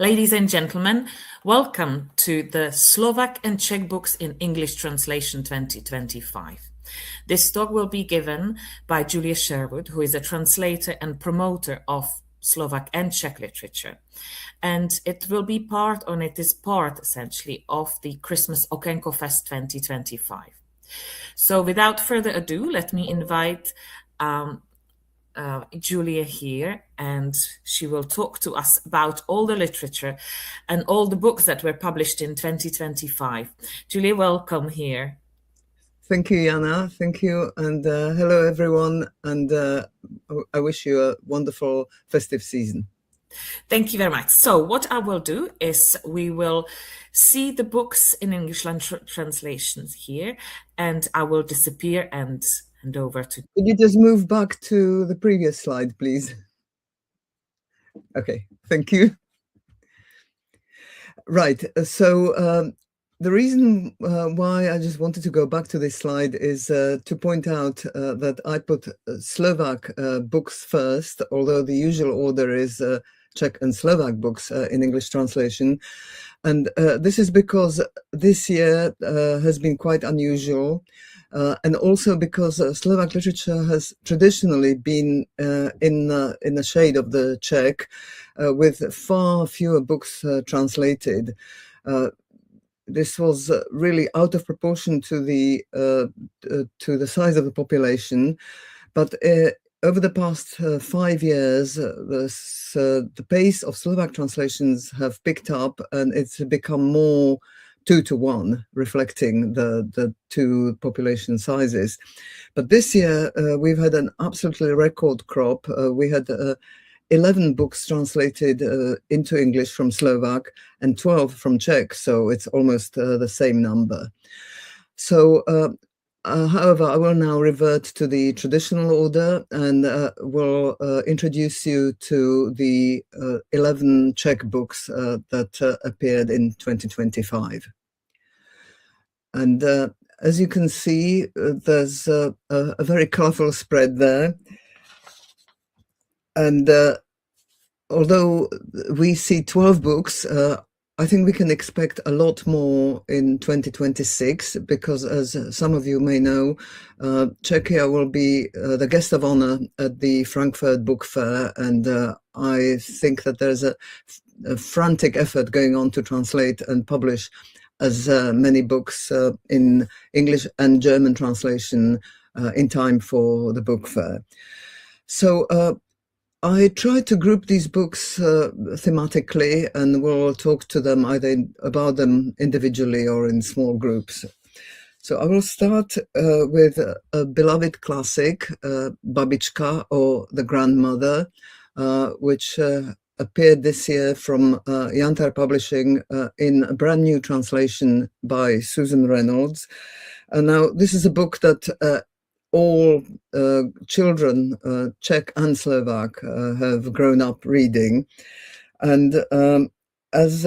Ladies and gentlemen, welcome to the Slovak and Czech Books in English Translation 2025. This talk will be given by Julia Sherwood, who is a translator and promoter of Slovak and Czech literature. And it is part essentially of the Christmas OkénkoFest 2025. So without further ado, let me invite Julia here, and she will talk to us about all the literature and all the books that were published in 2025. Julia, welcome here. Thank you, Jana. Thank you. And hello, everyone. And I wish you a wonderful festive season. Thank you very much. So what I will do is we will see the books in English translations here, and I will disappear and hand over to... Could you just move back to the previous slide, please? Okay, thank you. Right, so the reason why I just wanted to go back to this slide is to point out that I put Slovak books first, although the usual order is Czech and Slovak books in English translation. And this is because this year has been quite unusual. And also because Slovak literature has traditionally been in the shade of the Czech, with far fewer books translated. This was really out of proportion to the size of the population, but over the past 5 years, the pace of Slovak translations have picked up, and it's become more 2-to-1, reflecting the two population sizes. But this year, we've had an absolutely record crop. We had 11 books translated into English from Slovak and 12 from Czech, so it's almost the same number. So, however, I will now revert to the traditional order and will introduce you to the 11 Czech books that appeared in 2025. And as you can see, there's a very colorful spread there. And although we see 12 books, I think we can expect a lot more in 2026, because as some of you may know, Czechia will be the guest of honor at the Frankfurt Book Fair, and I think that there's a frantic effort going on to translate and publish as many books in English and German translation in time for the book fair. So I tried to group these books thematically, and we'll talk to them either about them individually or in small groups. So I will start with a beloved classic, Babička, or The Grandmother, which appeared this year from Jantar Publishing in a brand new translation by Susan Reynolds. And now this is a book that all children, Czech and Slovak, have grown up reading. And as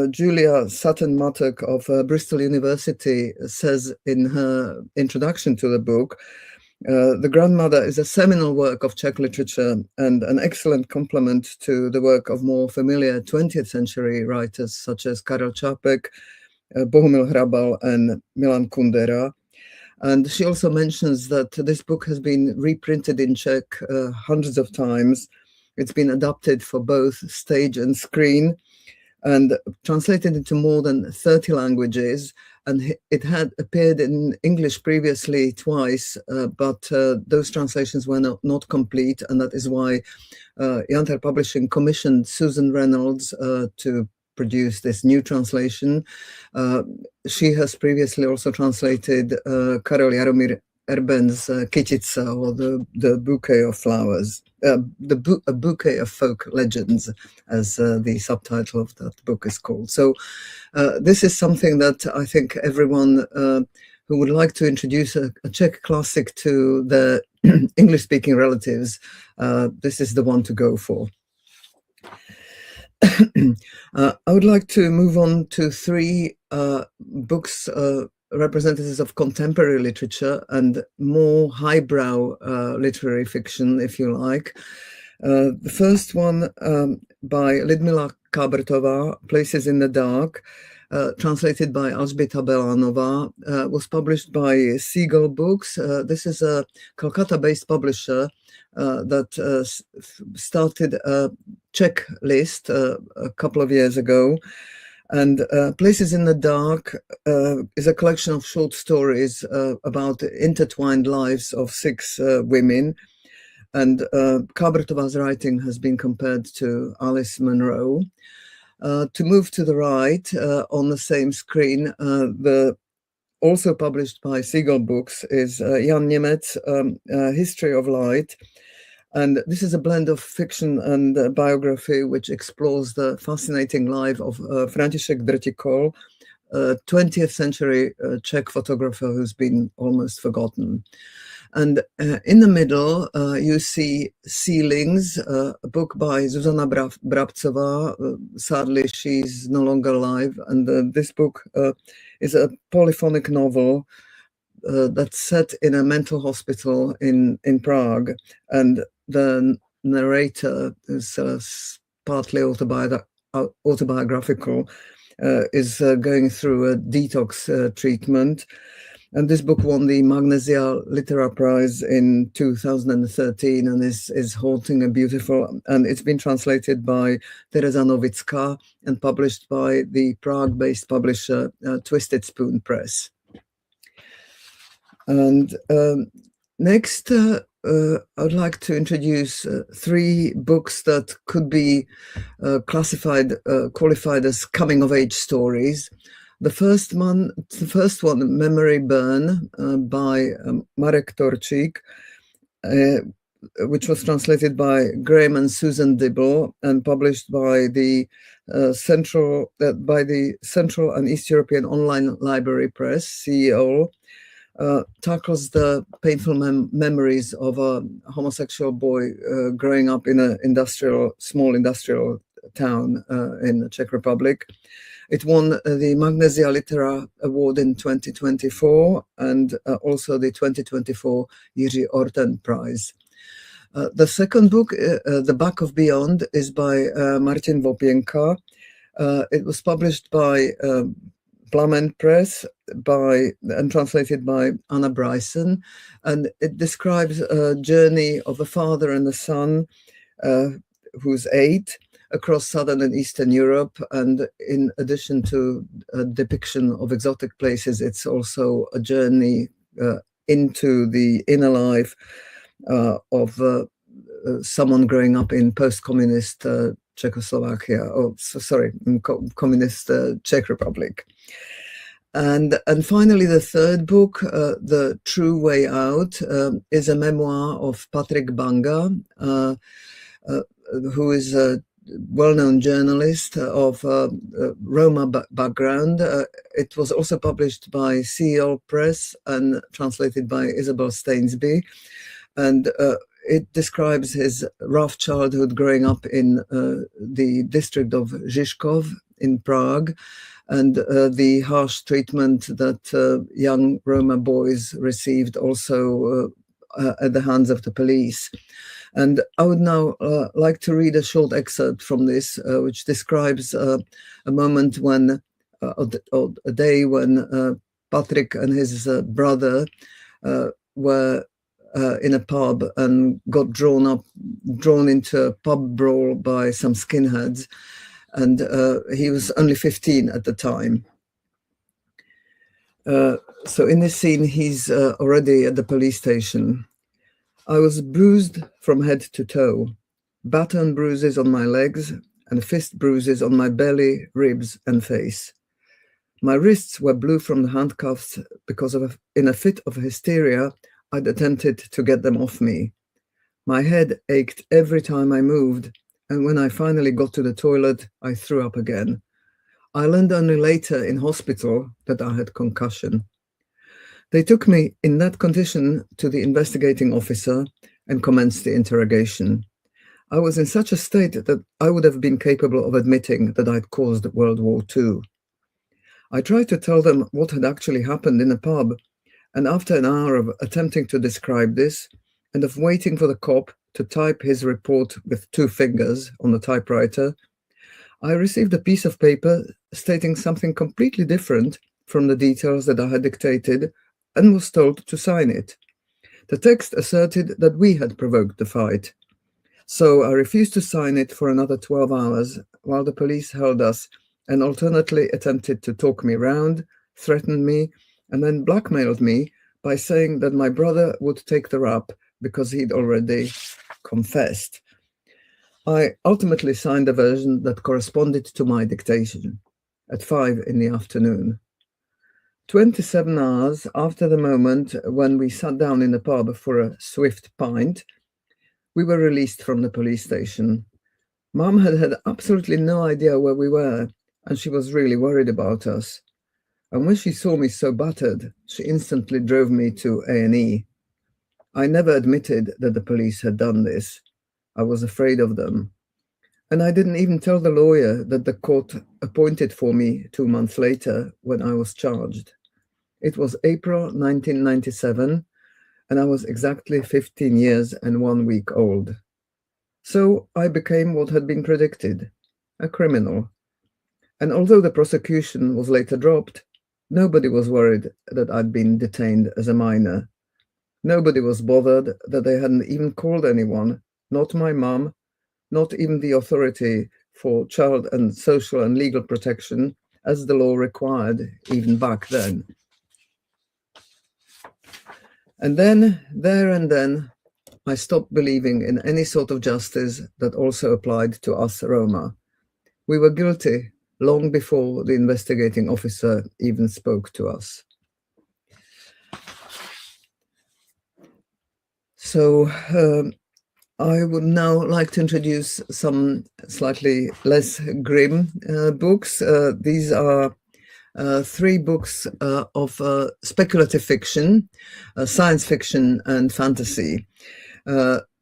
Julia Sutton-Mattock of Bristol University says in her introduction to the book, The Grandmother is a seminal work of Czech literature and an excellent complement to the work of more familiar 20th century writers such as Karel Čapek, Bohumil Hrabal, and Milan Kundera. And she also mentions that this book has been reprinted in Czech hundreds of times. It's been adapted for both stage and screen and translated into more than 30 languages. And it had appeared in English previously twice, but those translations were not complete. And that is why Jantar Publishing commissioned Susan Reynolds to produce this new translation. She has previously also translated Karel Jaromír Erben's Kytica, or the Bouquet of Flowers, a Bouquet of Folk Legends, as the subtitle of that book is called. So this is something that I think everyone who would like to introduce a Czech classic to their English-speaking relatives, this is the one to go for. I would like to move on to 3 books, representatives of contemporary literature and more highbrow literary fiction, if you like. The first one by Lidmila Kabrtova, Places in the Dark, translated by Alžběta Belanova, was published by Seagull Books. This is a Calcutta-based publisher that started a Czech list a couple of years ago. And Places in the Dark is a collection of short stories about the intertwined lives of 6 women. And Kabrtova's writing has been compared to Alice Munro. To move to the right on the same screen, also published by Seagull Books is Jan Němec, History of Light. And this is a blend of fiction and biography, which explores the fascinating life of František Drtikol, a 20th century Czech photographer who's been almost forgotten. And in the middle, you see Ceilings, a book by Zuzana Brabcová. Sadly, she's no longer alive. And this book is a polyphonic novel that's set in a mental hospital in Prague. And the narrator is partly autobiographical, is going through a detox treatment. And this book won the Magnesia Litera Prize in 2013 and is haunting and beautiful. And it's been translated by Tereza Novická and published by the Prague-based publisher Twisted Spoon Press. And next, I'd like to introduce 3 books that could be qualified as coming-of-age stories. The first one, Memory Burn, by Marek Torčík, which was translated by Graham and Susan Dibble and published by the Central and East European Online Library Press, CEO. Tackles the painful memories of a homosexual boy growing up in a small industrial town in the Czech Republic. It won the Magnesia Litera Award in 2024 and also the 2024 Jiří Orten Prize. The second book, The Back of Beyond, is by Martin Vopienka. It was published by Plament Press and translated by Anna Bryson, and it describes a journey of a father and a son who's 8 across southern and eastern Europe. And in addition to a depiction of exotic places, it's also a journey into the inner life of someone growing up in post-communist Czechoslovakia, communist Czech Republic. And finally, the third book, The True Way Out, is a memoir of Patrik Banga, who is a well-known journalist of Roma background. It was also published by CEO Press and translated by Isabel Stainsby. And it describes his rough childhood growing up in the district of Žižkov in Prague, and the harsh treatment that young Roma boys received also at the hands of the police. And I would now like to read a short excerpt from this, which describes a moment when, a day when Patrick and his brother were in a pub and got drawn into a pub brawl by some skinheads. And he was only 15 at the time. So in this scene, he's already at the police station. I was bruised from head to toe, baton bruises on my legs and fist bruises on my belly, ribs and face. My wrists were blue from the handcuffs because in a fit of hysteria, I'd attempted to get them off me. My head ached every time I moved, and when I finally got to the toilet, I threw up again. I learned only later in hospital that I had concussion. They took me in that condition to the investigating officer and commenced the interrogation. I was in such a state that I would have been capable of admitting that I'd caused World War II. I tried to tell them what had actually happened in a pub, and after an hour of attempting to describe this, and of waiting for the cop to type his report with 2 fingers on the typewriter, I received a piece of paper stating something completely different from the details that I had dictated and was told to sign it. The text asserted that we had provoked the fight. So I refused to sign it for another 12 hours while the police held us and alternately attempted to talk me round, threatened me, and then blackmailed me by saying that my brother would take the rap because he'd already confessed. I ultimately signed a version that corresponded to my dictation at 5 in the afternoon. 27 hours after the moment when we sat down in the pub for a swift pint, we were released from the police station. Mum had had absolutely no idea where we were, and she was really worried about us. And when she saw me so battered, she instantly drove me to A&E. I never admitted that the police had done this. I was afraid of them. And I didn't even tell the lawyer that the court appointed for me 2 months later when I was charged. It was April 1997, and I was exactly 15 years and 1 week old. So I became what had been predicted, a criminal. And although the prosecution was later dropped, nobody was worried that I'd been detained as a minor. Nobody was bothered that they hadn't even called anyone, not my mum, not even the authority for child and social and legal protection, as the law required even back then. And then, there and then, I stopped believing in any sort of justice that also applied to us Roma. We were guilty long before the investigating officer even spoke to us. So I would now like to introduce some slightly less grim books. These are 3 books of speculative fiction, science fiction, and fantasy.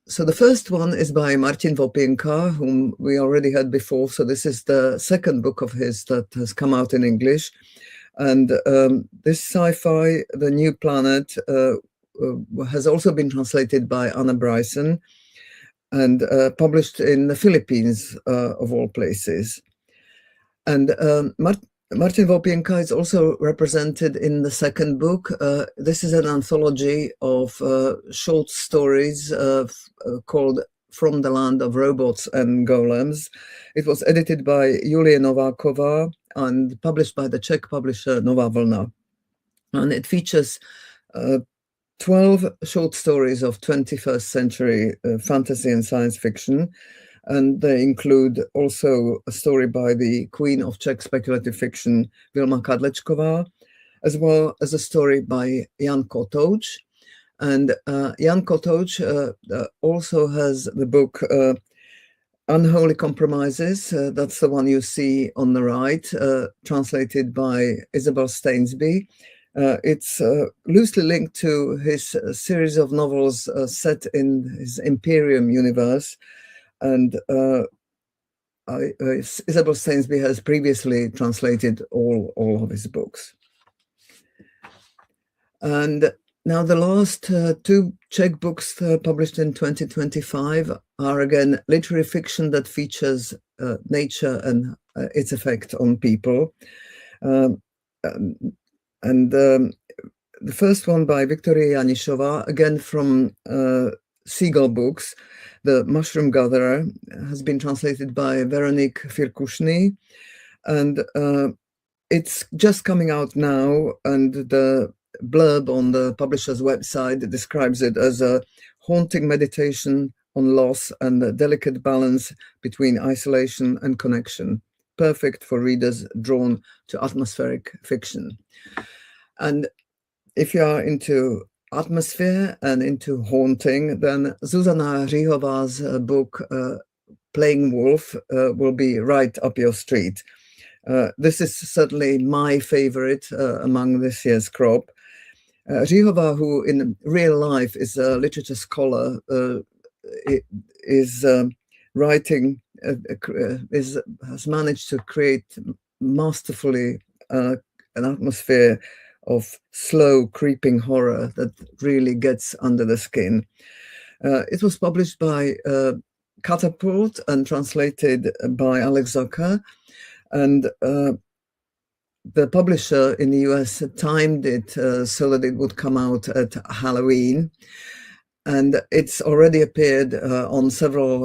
So the first one is by Martin Okénko, whom we already had before. So this is the second book of his that has come out in English. And this sci-fi, The New Planet, has also been translated by Anna Bryson and published in the Philippines, of all places. And Martin Okénko is also represented in the second book. This is an anthology of short stories called From the Land of Robots and Golems. It was edited by Julia Nováková and published by the Czech publisher Nová Vlna. And it features 12 short stories of 21st century fantasy and science fiction. And they include also a story by the queen of Czech speculative fiction, Vilma Kadlečková, as well as a story by Jan Kotouč. And Jan Kotouč also has the book Unholy Compromises. That's the one you see on the right, translated by Isabel Stainsby. It's loosely linked to his series of novels set in his Imperium universe. And Isabel Stainsby has previously translated all of his books. And now the last 2 Czech books published in 2025 are again literary fiction that features nature and its effect on people. The first one by Viktoria Janišová, again from Seagull Books, The Mushroom Gatherer, has been translated by Veronique Firkushny, and it's just coming out now, and the blurb on the publisher's website describes it as a haunting meditation on loss and a delicate balance between isolation and connection, perfect for readers drawn to atmospheric fiction. And if you are into atmosphere and into haunting, then Zuzana Hříhová's book, Playing Wolf, will be right up your street. This is certainly my favorite among this year's crop. Hříhová, who in real life is a literature scholar, is writing, has managed to create masterfully an atmosphere of slow creeping horror that really gets under the skin. It was published by Catapult and translated by Alex Zucker. And the publisher in the US timed it so that it would come out at Halloween. And it's already appeared on several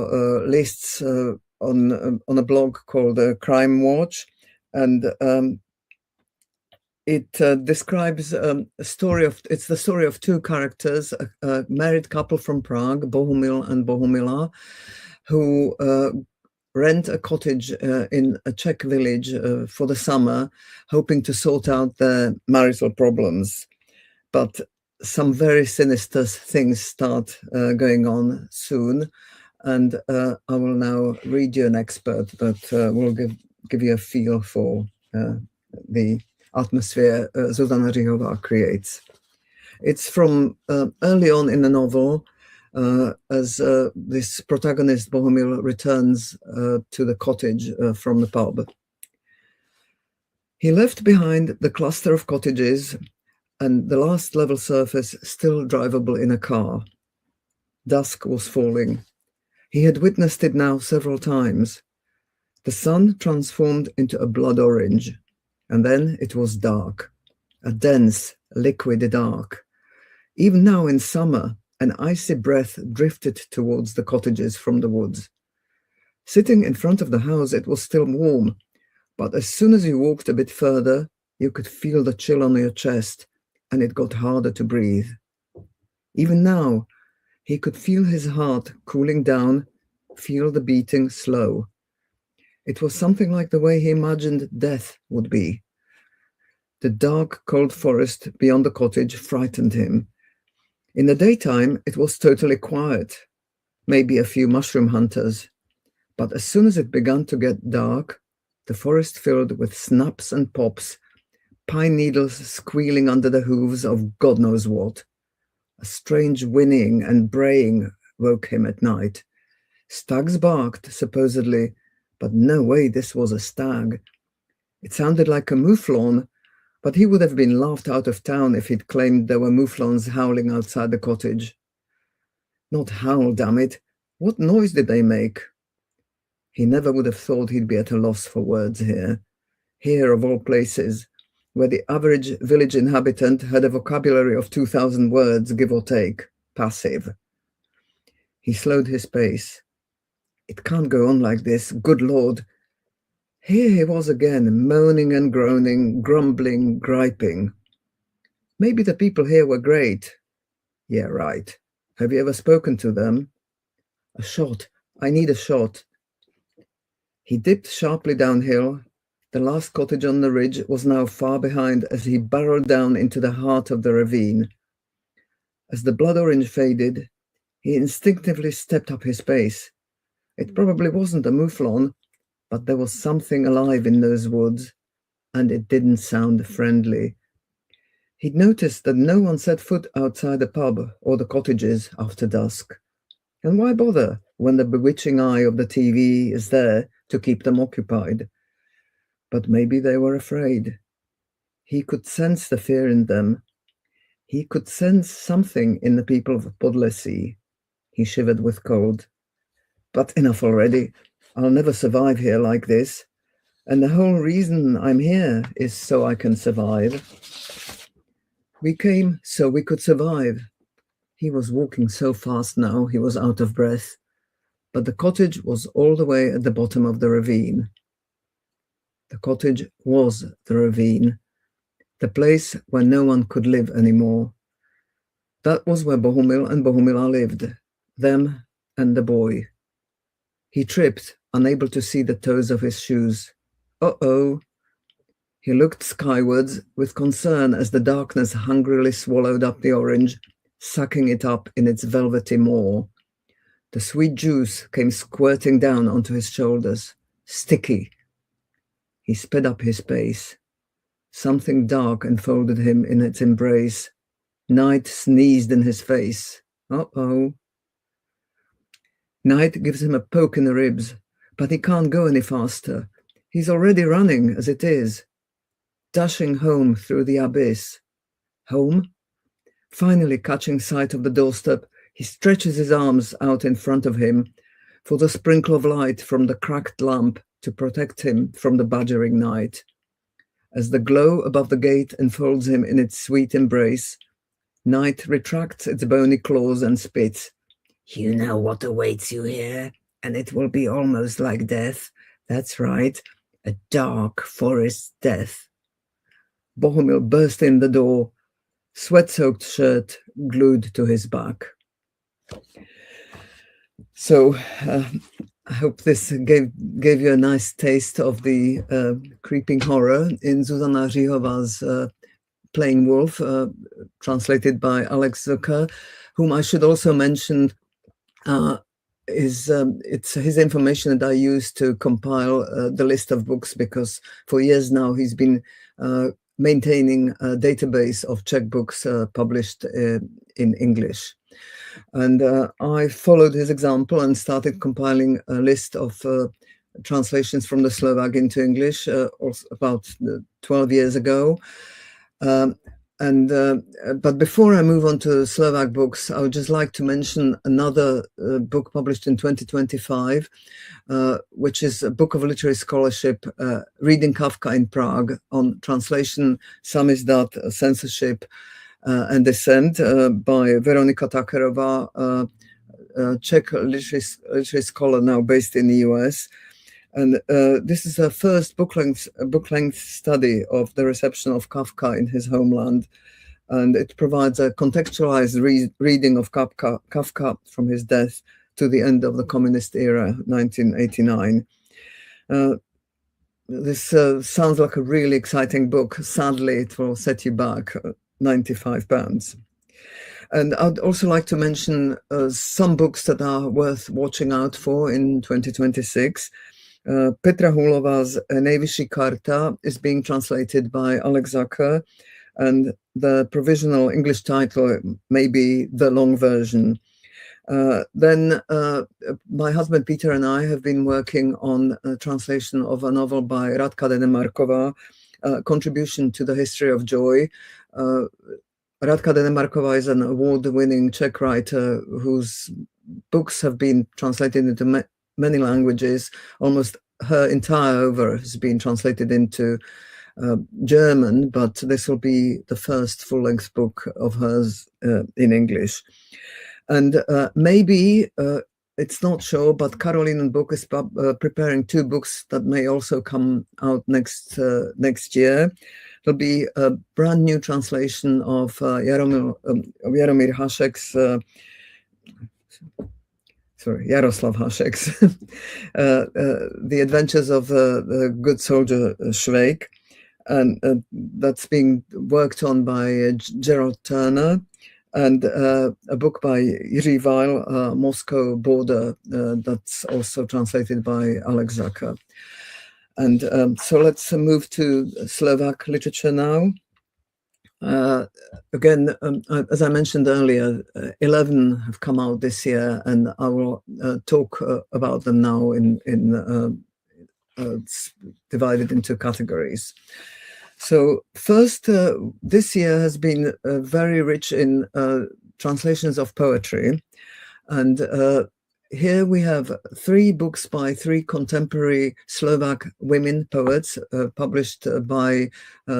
lists on a blog called Crime Watch. And it describes it's the story of two characters, a married couple from Prague, Bohumil and Bohumila, who rent a cottage in a Czech village for the summer, hoping to sort out their marital problems. But some very sinister things start going on soon. And I will now read you an excerpt that will give you a feel for the atmosphere Zuzana Rihova creates. It's from early on in the novel, as this protagonist, Bohumil, returns to the cottage from the pub. He left behind the cluster of cottages and the last level surface still drivable in a car. Dusk was falling. He had witnessed it now several times. The sun transformed into a blood orange, and then it was dark, a dense, liquid dark. Even now in summer, an icy breath drifted towards the cottages from the woods. Sitting in front of the house, it was still warm, but as soon as you walked a bit further, you could feel the chill on your chest, and it got harder to breathe. Even now, he could feel his heart cooling down, feel the beating slow. It was something like the way he imagined death would be. The dark, cold forest beyond the cottage frightened him. In the daytime, it was totally quiet, maybe a few mushroom hunters. But as soon as it began to get dark, the forest filled with snaps and pops, pine needles squealing under the hooves of God knows what. A strange whinnying and braying woke him at night. Stags barked, supposedly, but no way this was a stag. It sounded like a mouflon, but he would have been laughed out of town if he'd claimed there were mouflons howling outside the cottage. Not howl, damn it. What noise did they make? He never would have thought he'd be at a loss for words here. Here, of all places, where the average village inhabitant had a vocabulary of 2,000 words, give or take, passive. He slowed his pace. It can't go on like this, good Lord. Here he was again, moaning and groaning, grumbling, griping. Maybe the people here were great. Yeah, right. Have you ever spoken to them? A shot. I need a shot. He dipped sharply downhill. The last cottage on the ridge was now far behind as he barreled down into the heart of the ravine. As the blood orange faded, he instinctively stepped up his pace. It probably wasn't a mouflon, but there was something alive in those woods, and it didn't sound friendly. He'd noticed that no one set foot outside the pub or the cottages after dusk. And why bother when the bewitching eye of the TV is there to keep them occupied? But maybe they were afraid. He could sense the fear in them. He could sense something in the people of Podlesí. He shivered with cold. But enough already. I'll never survive here like this. And the whole reason I'm here is so I can survive. We came so we could survive. He was walking so fast now, he was out of breath. But the cottage was all the way at the bottom of the ravine. The cottage was the ravine, the place where no one could live anymore. That was where Bohumil and Bohumila lived, them and the boy. He tripped, unable to see the toes of his shoes. Uh-oh. He looked skywards with concern as the darkness hungrily swallowed up the orange, sucking it up in its velvety maw. The sweet juice came squirting down onto his shoulders, sticky. He sped up his pace. Something dark enfolded him in its embrace. Night sneezed in his face. Uh-oh. Night gives him a poke in the ribs, but he can't go any faster. He's already running as it is, dashing home through the abyss. Home? Finally catching sight of the doorstep, he stretches his arms out in front of him. for the sprinkle of light from the cracked lamp to protect him from the badgering night. As the glow above the gate enfolds him in its sweet embrace, night retracts its bony claws and spits. You know what awaits you here, and it will be almost like death. That's right, a dark forest death. Bohumil burst in the door, sweat-soaked shirt glued to his back. So I hope this gave you a nice taste of the creeping horror in Zuzana Říhova's Playing Wolf, translated by Alex Zucker, whom I should also mention it's his information that I use to compile the list of books, because for years now he's been maintaining a database of Czech books published in English. And I followed his example and started compiling a list of translations from the Slovak into English about 12 years ago. But before I move on to Slovak books, I would just like to mention another book published in 2025, which is a book of literary scholarship, Reading Kafka in Prague, on translation, samizdat, censorship, and dissent, by Veronika Takerová, a Czech literary scholar now based in the US. And this is her first book-length study of the reception of Kafka in his homeland, and it provides a contextualized reading of Kafka from his death to the end of the communist era, 1989. This sounds like a really exciting book. Sadly, it will set you back £95. And I'd also like to mention some books that are worth watching out for in 2026. Petra Hulova's Nejvyšší karta is being translated by Alex Zucker, and the provisional English title may be The Long Version. Then my husband Peter and I have been working on a translation of a novel by Radka Denemarková, Contribution to the History of Joy. Radka Denemarková is an award-winning Czech writer whose books have been translated into many languages. Almost her entire oeuvre has been translated into German, but this will be the first full-length book of hers in English. And maybe, it's not sure, but Caroline Book is preparing two books that may also come out next year. There'll be a brand new translation of Jaromír Hašek's, Jaroslav Hašek's The Adventures of the Good Soldier Švejk, and that's being worked on by Gerald Turner, and a book by Jiří Weil, Moscow Border, that's also translated by Alex Zucker. And so let's move to Slovak literature now. Again, as I mentioned earlier, 11 have come out this year, and I will talk about them now in divided into categories. So first, this year has been very rich in translations of poetry, and here we have 3 books by 3 contemporary Slovak women poets published by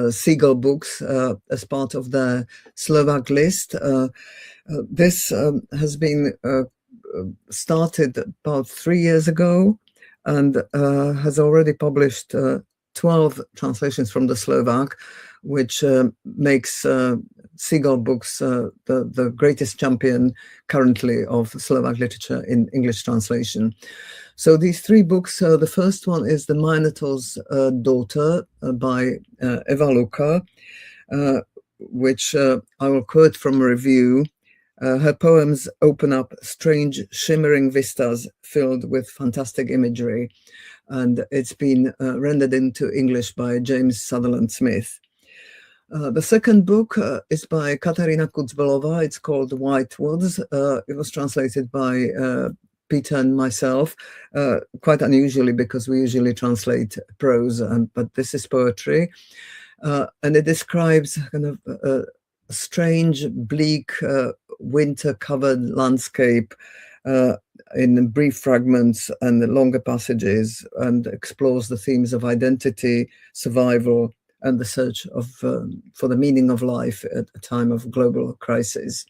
Seagull Books as part of their Slovak list. This has been started about 3 years ago and has already published 12 translations from the Slovak, which makes Seagull Books the greatest champion currently of Slovak literature in English translation. So these 3 books, the first one is The Minotaur's Daughter by Eva Luka, which I will quote from a review. Her poems open up strange, shimmering vistas filled with fantastic imagery, and it's been rendered into English by James Sutherland Smith. The second book is by Katarina Kutzbelova. It's called White Woods. It was translated by Peter and myself, quite unusually because we usually translate prose, but this is poetry. And it describes kind of a strange, bleak, winter-covered landscape in brief fragments and longer passages, and explores the themes of identity, survival, and the search for the meaning of life at a time of global crisis.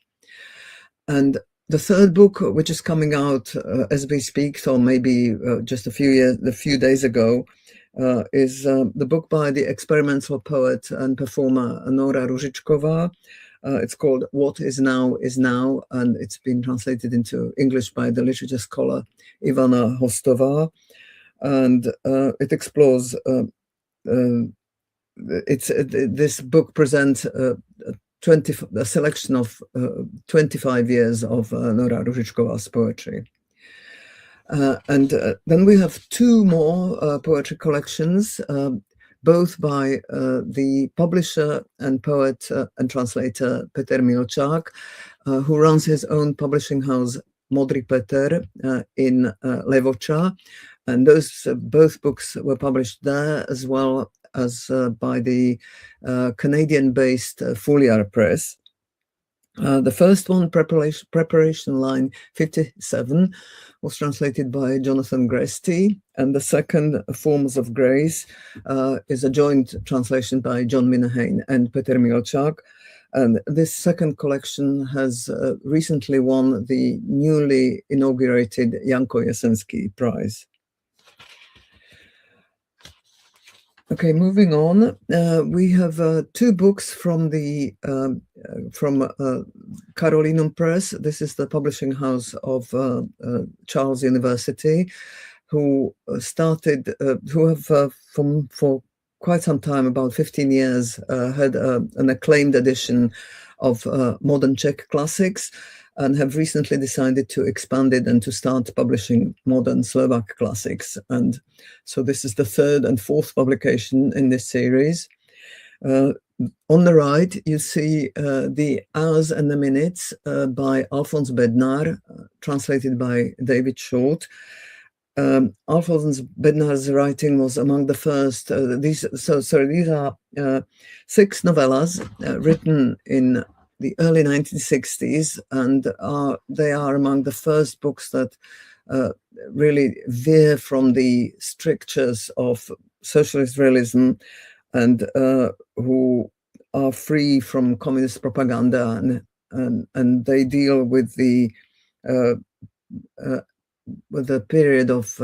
And the third book, which is coming out as we speak, so maybe just a few days ago, is the book by the experimental poet and performer Nora Ružičková. It's called What Is Now Is Now, and it's been translated into English by the literature scholar Ivana Hostová. And it explores, this book presents a selection of 25 years of Nora Ružičková's poetry. And then we have two more poetry collections, both by the publisher and poet and translator Peter Milčák, who runs his own publishing house Modrý Peter in Levoča. And those both books were published there, as well as by the Canadian-based Fouliar Press. The first one, Preparation Line 57, was translated by Jonathan Gresty, and the second, Forms of Grace, is a joint translation by John Minahane and Peter Milčák. And this second collection has recently won the newly inaugurated Janko Jesenský Prize. Okay, moving on, we have two books from the Carolinum Press. This is the publishing house of Charles University, who have for quite some time, about 15 years, had an acclaimed edition of modern Czech classics, and have recently decided to expand it and to start publishing modern Slovak classics. And so this is the third and fourth publication in this series. On the right, you see the Hours and the Minutes by Alfons Bednar, translated by David Short. Alfons Bednar's writing was among the first. These are 6 novellas written in the early 1960s, and they are among the first books that really veer from the strictures of socialist realism, and who are free from communist propaganda, and they deal with the period of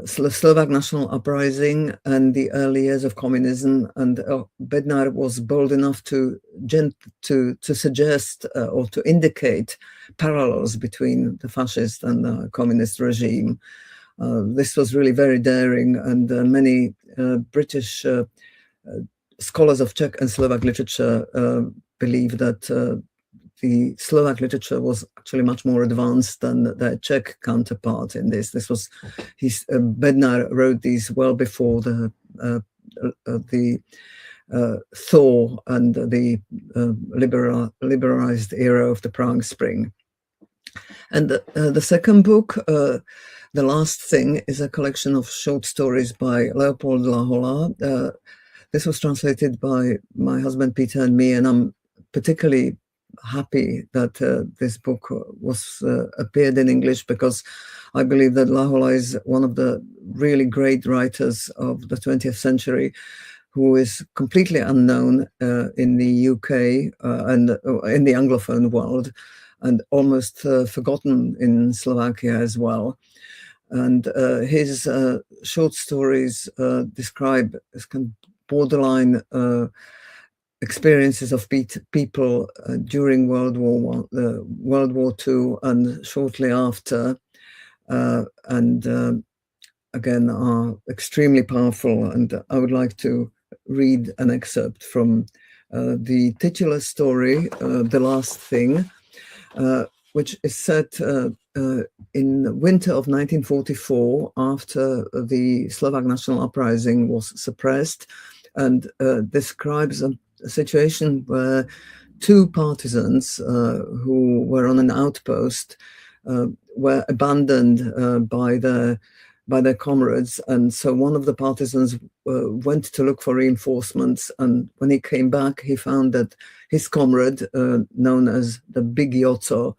Slovak national uprising and the early years of communism. And Bednar was bold enough to suggest or to indicate parallels between the fascist and the communist regime. This was really very daring, and many British scholars of Czech and Slovak literature believe that the Slovak literature was actually much more advanced than their Czech counterpart in this. Bednar wrote these well before the thaw and the liberalized era of the Prague Spring. And the second book, The Last Thing, is a collection of short stories by Leopold Lahola. This was translated by my husband Peter and me, and I'm particularly happy that this book was appeared in English, because I believe that Lahola is one of the really great writers of the 20th century, who is completely unknown in the UK and in the Anglophone world, and almost forgotten in Slovakia as well. And his short stories describe this kind of borderline experiences of people during World War II and shortly after, and again are extremely powerful. And I would like to read an excerpt from the titular story, The Last Thing, which is set in the winter of 1944, after the Slovak national uprising was suppressed, and describes a situation where 2 partisans who were on an outpost were abandoned by their comrades. And so one of the partisans went to look for reinforcements, and when he came back, he found that his comrade, known as the Big Joco,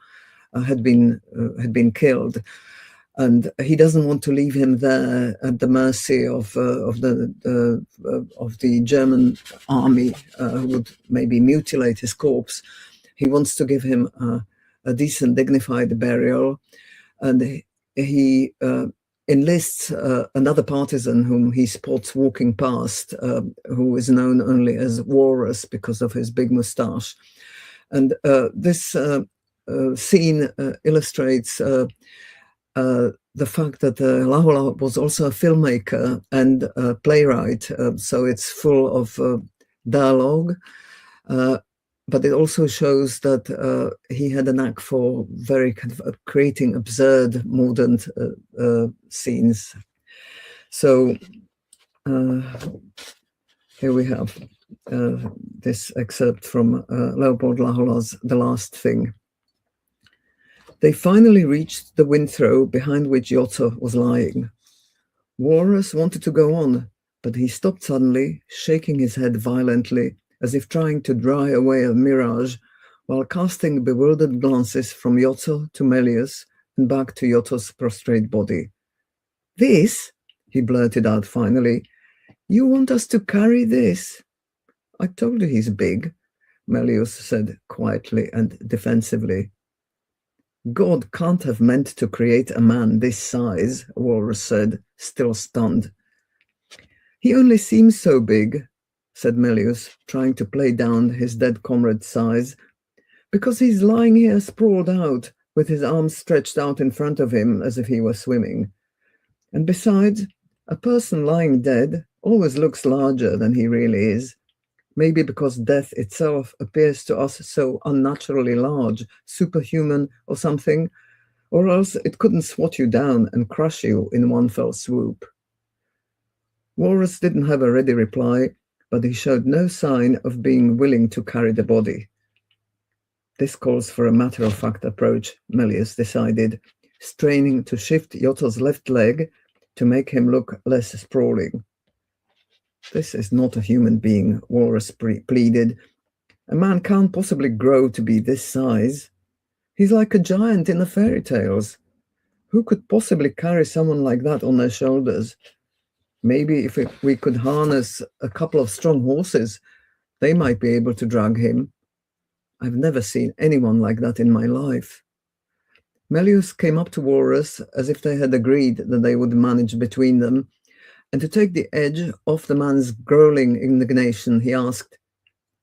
had been killed, and he doesn't want to leave him there at the mercy of the German army, who would maybe mutilate his corpse. He wants to give him a decent, dignified burial, and he enlists another partisan whom he spots walking past, who is known only as Walrus because of his big moustache. And this scene illustrates the fact that Lahola was also a filmmaker and a playwright, so it's full of dialogue, but it also shows that he had a knack for very kind of creating absurd, modern scenes. So here we have this excerpt from Leopold Lahola's The Last Thing. They finally reached the windthrow behind which Jotto was lying. Walrus wanted to go on, but he stopped suddenly, shaking his head violently, as if trying to dry away a mirage, while casting bewildered glances from Jotto to Melius and back to Jotto's prostrate body. "This?" he blurted out finally. "You want us to carry this?" "I told you he's big," Melius said quietly and defensively. "God can't have meant to create a man this size," Walrus said, still stunned. "He only seems so big," said Melius, trying to play down his dead comrade's size, "because he's lying here sprawled out, with his arms stretched out in front of him as if he were swimming. And besides, a person lying dead always looks larger than he really is. Maybe because death itself appears to us so unnaturally large, superhuman or something, or else it couldn't swat you down and crush you in one fell swoop." Walrus didn't have a ready reply, but he showed no sign of being willing to carry the body. This calls for a matter-of-fact approach, Melius decided, straining to shift Jotto's left leg to make him look less sprawling. "This is not a human being," Walrus pleaded. "A man can't possibly grow to be this size. He's like a giant in the fairy tales. Who could possibly carry someone like that on their shoulders? Maybe if we could harness a couple of strong horses, they might be able to drag him. I've never seen anyone like that in my life." Melius came up to Walrus as if they had agreed that they would manage between them, and to take the edge off the man's growling indignation, he asked,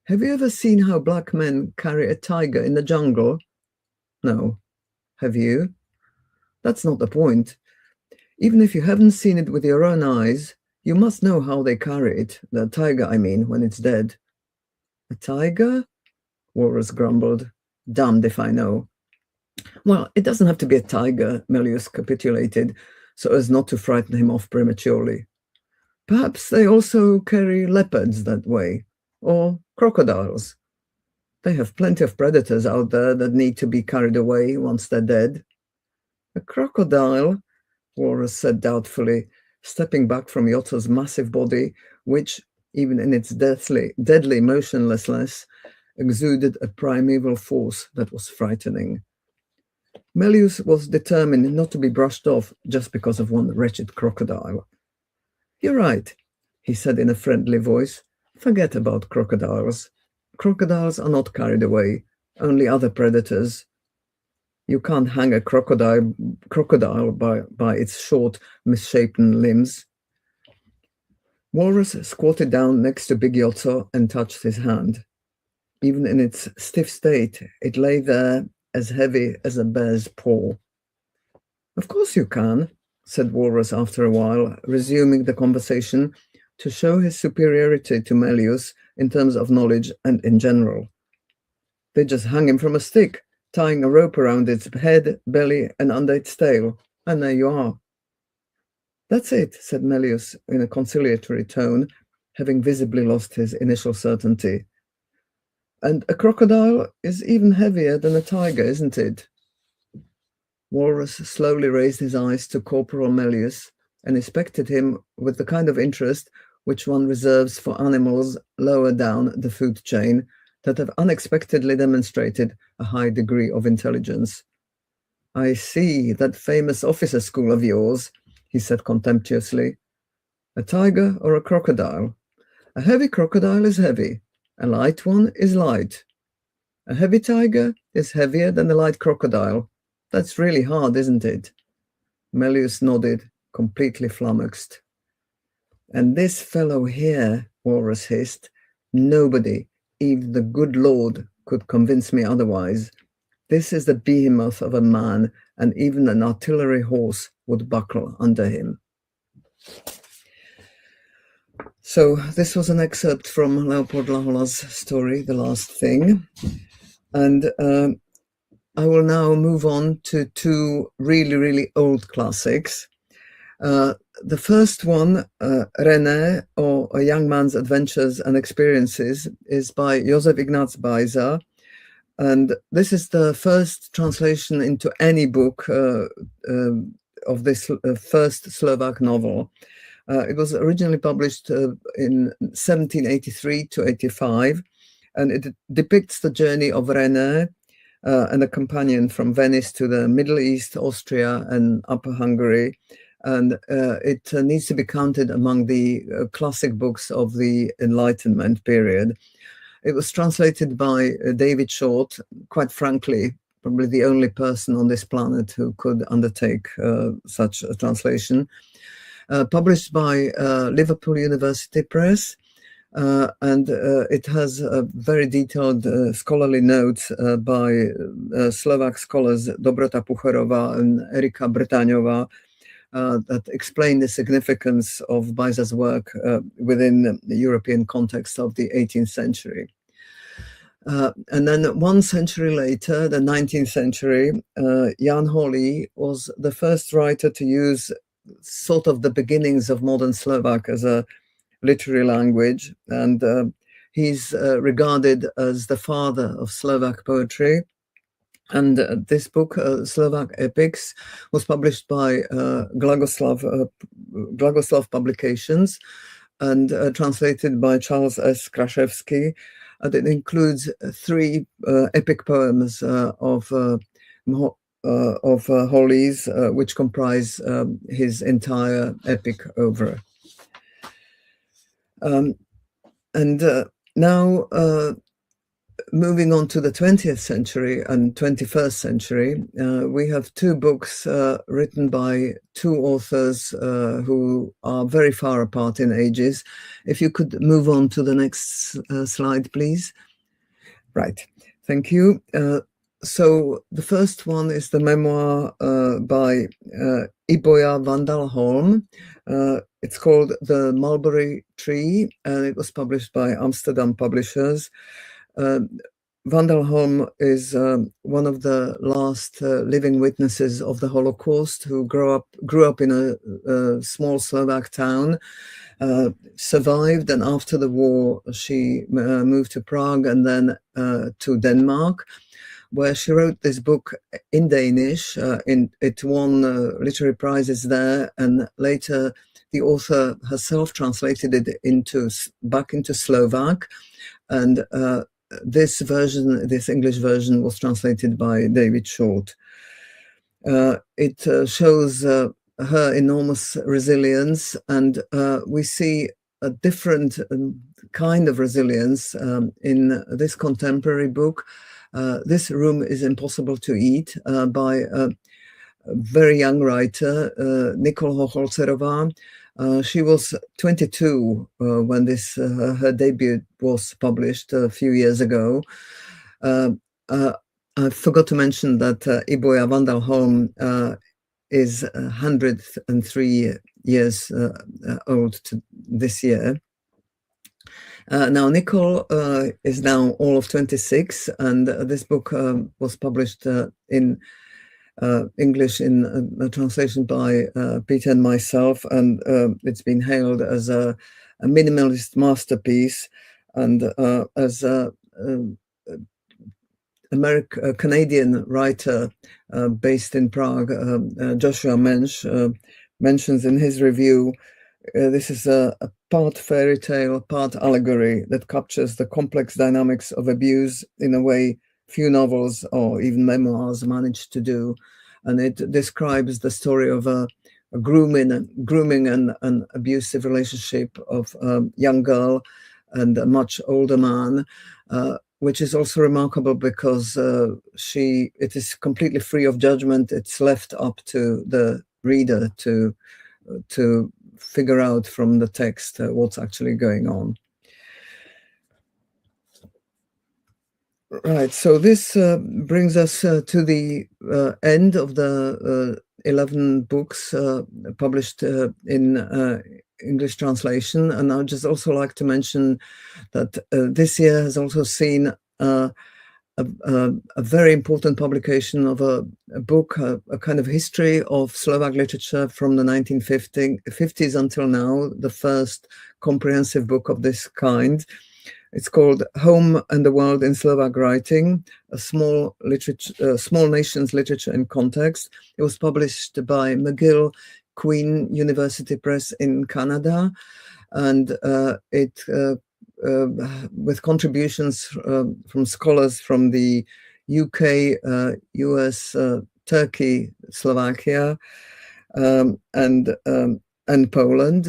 "Have you ever seen how black men carry a tiger in the jungle?" "No." "Have you?" "That's not the point. Even if you haven't seen it with your own eyes, you must know how they carry it, the tiger, I mean, when it's dead." "A tiger?" Walrus grumbled. "Damned if I know." "Well, it doesn't have to be a tiger," Melius capitulated, so as not to frighten him off prematurely. "Perhaps they also carry leopards that way, or crocodiles. They have plenty of predators out there that need to be carried away once they're dead." "A crocodile?" Walrus said doubtfully, stepping back from Jotto's massive body, which, even in its deadly motionlessness, exuded a primeval force that was frightening. Melius was determined not to be brushed off just because of one wretched crocodile. "You're right," he said in a friendly voice. "Forget about crocodiles. Crocodiles are not carried away, only other predators. You can't hang a crocodile by its short, misshapen limbs." Walrus squatted down next to Big Jotto and touched his hand. Even in its stiff state, it lay there as heavy as a bear's paw. "Of course you can," said Walrus after a while, resuming the conversation to show his superiority to Melius in terms of knowledge and in general. "They just hang him from a stick, tying a rope around its head, belly, and under its tail, and there you are." "That's it," said Melius in a conciliatory tone, having visibly lost his initial certainty. "And a crocodile is even heavier than a tiger, isn't it?" Walrus slowly raised his eyes to Corporal Melius and inspected him with the kind of interest which one reserves for animals lower down the food chain that have unexpectedly demonstrated a high degree of intelligence. I see that famous officer school of yours, he said contemptuously. A tiger or a crocodile? A heavy crocodile is heavy. A light one is light. A heavy tiger is heavier than a light crocodile. That's really hard, isn't it? Melius nodded, completely flummoxed. And this fellow here, Walrus hissed, nobody, even the good Lord, could convince me otherwise. This is the behemoth of a man, and even an artillery horse would buckle under him. So this was an excerpt from Leopold Lahola's story, The Last Thing. And I will now move on to two really, really old classics. The first one, René, or A Young Man's Adventures and Experiences, is by Josef Ignác Bajza. And this is the first translation into any book of this first Slovak novel. It was originally published in 1783 to 85, and it depicts the journey of René and a companion from Venice to the Middle East, Austria, and Upper Hungary. And it needs to be counted among the classic books of the Enlightenment period. It was translated by David Short, quite frankly, probably the only person on this planet who could undertake such a translation. Published by Liverpool University Press, and it has a very detailed scholarly notes by Slovak scholars Dobrota Pucherova and Erika Bretaňová that explain the significance of Bajza's work within the European context of the 18th century. And then 1 century later, the 19th century, Jan Holý was the first writer to use sort of the beginnings of modern Slovak as a literary language. And he's regarded as the father of Slovak poetry. And this book, Slovak Epics, was published by Glagoslav Publications and translated by Charles S. Kraszewski. And it includes 3 epic poems of Holý's, which comprise his entire epic oeuvre. Now, moving on to the 20th century and 21st century, we have 2 books written by 2 authors who are very far apart in ages. If you could move on to the next slide, please. Right, thank you. So the first one is the memoir by Iboja Vandalholm. It's called The Mulberry Tree, and it was published by Amsterdam Publishers. Vandalholm is one of the last living witnesses of the Holocaust, who grew up in a small Slovak town, survived, and after the war she moved to Prague and then to Denmark, where she wrote this book in Danish. It won literary prizes there, and later the author herself translated it back into Slovak, and this English version was translated by David Short. It shows her enormous resilience, and we see a different kind of resilience in this contemporary book. This Room is Impossible to Eat by a very young writer, Nicole Hoholcerová. She was 22 when her debut was published a few years ago. I forgot to mention that Iboja Vandalholm is 103 years old this year. Now, Nicole is now all of 26, and this book was published in English in a translation by Peter and myself, and it's been hailed as a minimalist masterpiece, and as a Canadian writer based in Prague, Joshua Mensch, mentions in his review, this is a part fairy tale, part allegory that captures the complex dynamics of abuse in a way few novels or even memoirs managed to do. and it describes the story of a grooming and abusive relationship of a young girl and a much older man, which is also remarkable because it is completely free of judgment. It's left up to the reader to figure out from the text what's actually going on. Right, so this brings us to the end of the 11 books published in English translation, and I'd just also like to mention that this year has also seen a very important publication of a book, a kind of history of Slovak literature from the 1950s until now, the first comprehensive book of this kind. It's called Home and the World in Slovak Writing, a small nation's literature in context. It was published by McGill Queen University Press in Canada, and with contributions from scholars from the UK, US, Turkey, Slovakia, and Poland,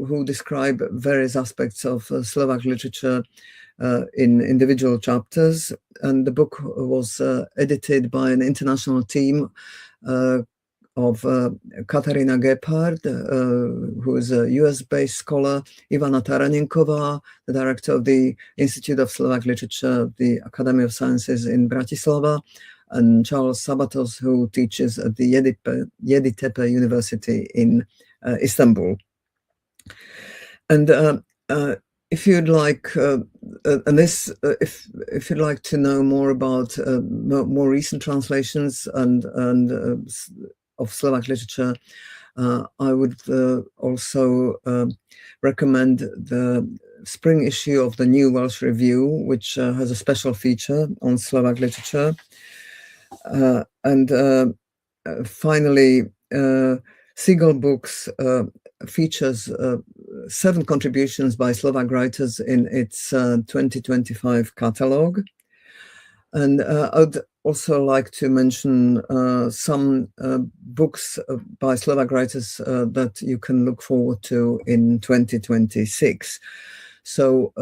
who describe various aspects of Slovak literature in individual chapters. And the book was edited by an international team of Katarina Gebhard, who is a US-based scholar, Ivana Taraninková, the director of the Institute of Slovak Literature, the Academy of Sciences in Bratislava, and Charles Sabatos, who teaches at the Yeditepe University in Istanbul. And if you'd like, if you'd like to know more about more recent translations and of Slovak literature, I would also recommend the spring issue of the New Welsh Review, which has a special feature on Slovak literature. And finally, Seagull Books features 7 contributions by Slovak writers in its 2025 catalogue. And I'd also like to mention some books by Slovak writers that you can look forward to in 2026. So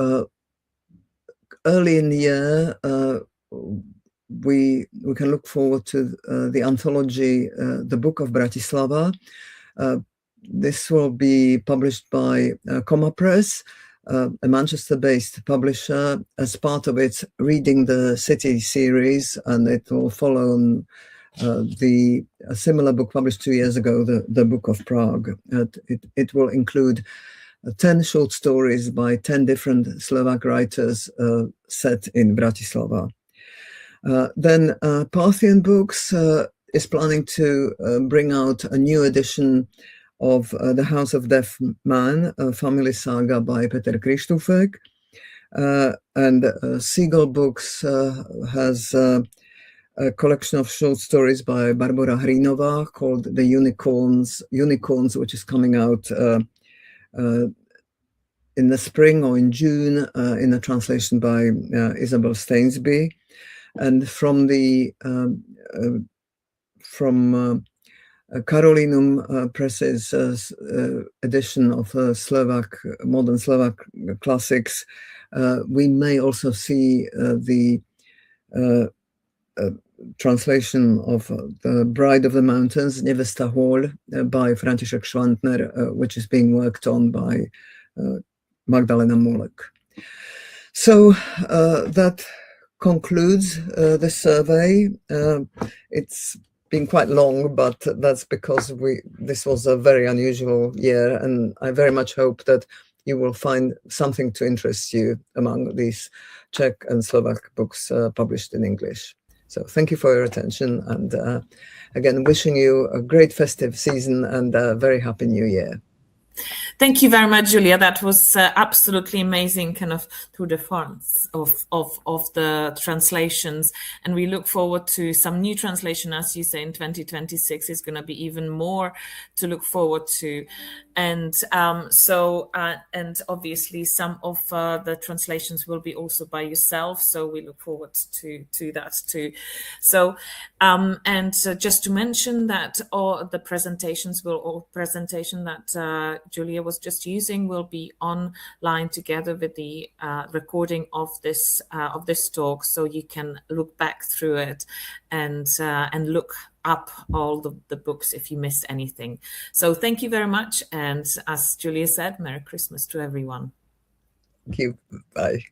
early in the year, we can look forward to the anthology, The Book of Bratislava. This will be published by Comma Press, a Manchester-based publisher, as part of its Reading the City series, and it will follow on a similar book published 2 years ago, the Book of Prague. It will include 10 short stories by 10 different Slovak writers set in Bratislava. Then Parthian Books is planning to bring out a new edition of The House of Deaf Man, a family saga by Peter Krištúfek. And Seagull Books has a collection of short stories by Barbora Hrinová called The Unicorns, which is coming out in the spring or in June in a translation by Isabel Stainsby. And from Carolinum Press's edition of modern Slovak classics, we may also see the translation of The Bride of the Mountains, Nevesta Hol, by František Švantner, which is being worked on by Magdalena Molek. So that concludes this survey. It's been quite long, but that's because this was a very unusual year, and I very much hope that you will find something to interest you among these Czech and Slovak books published in English. So thank you for your attention, and again, wishing you a great festive season and a very happy New Year. Thank you very much, Julia. That was absolutely amazing, kind of through the forms of the translations. And we look forward to some new translation, as you say, in 2026. It's going to be even more to look forward to. And and obviously some of the translations will be also by yourself, so we look forward to that too. So just to mention that all the presentation that Julia was just using will be online together with the recording of this talk, so you can look back through it and look up all the books if you missed anything. So thank you very much, and as Julia said, Merry Christmas to everyone. Thank you. Bye.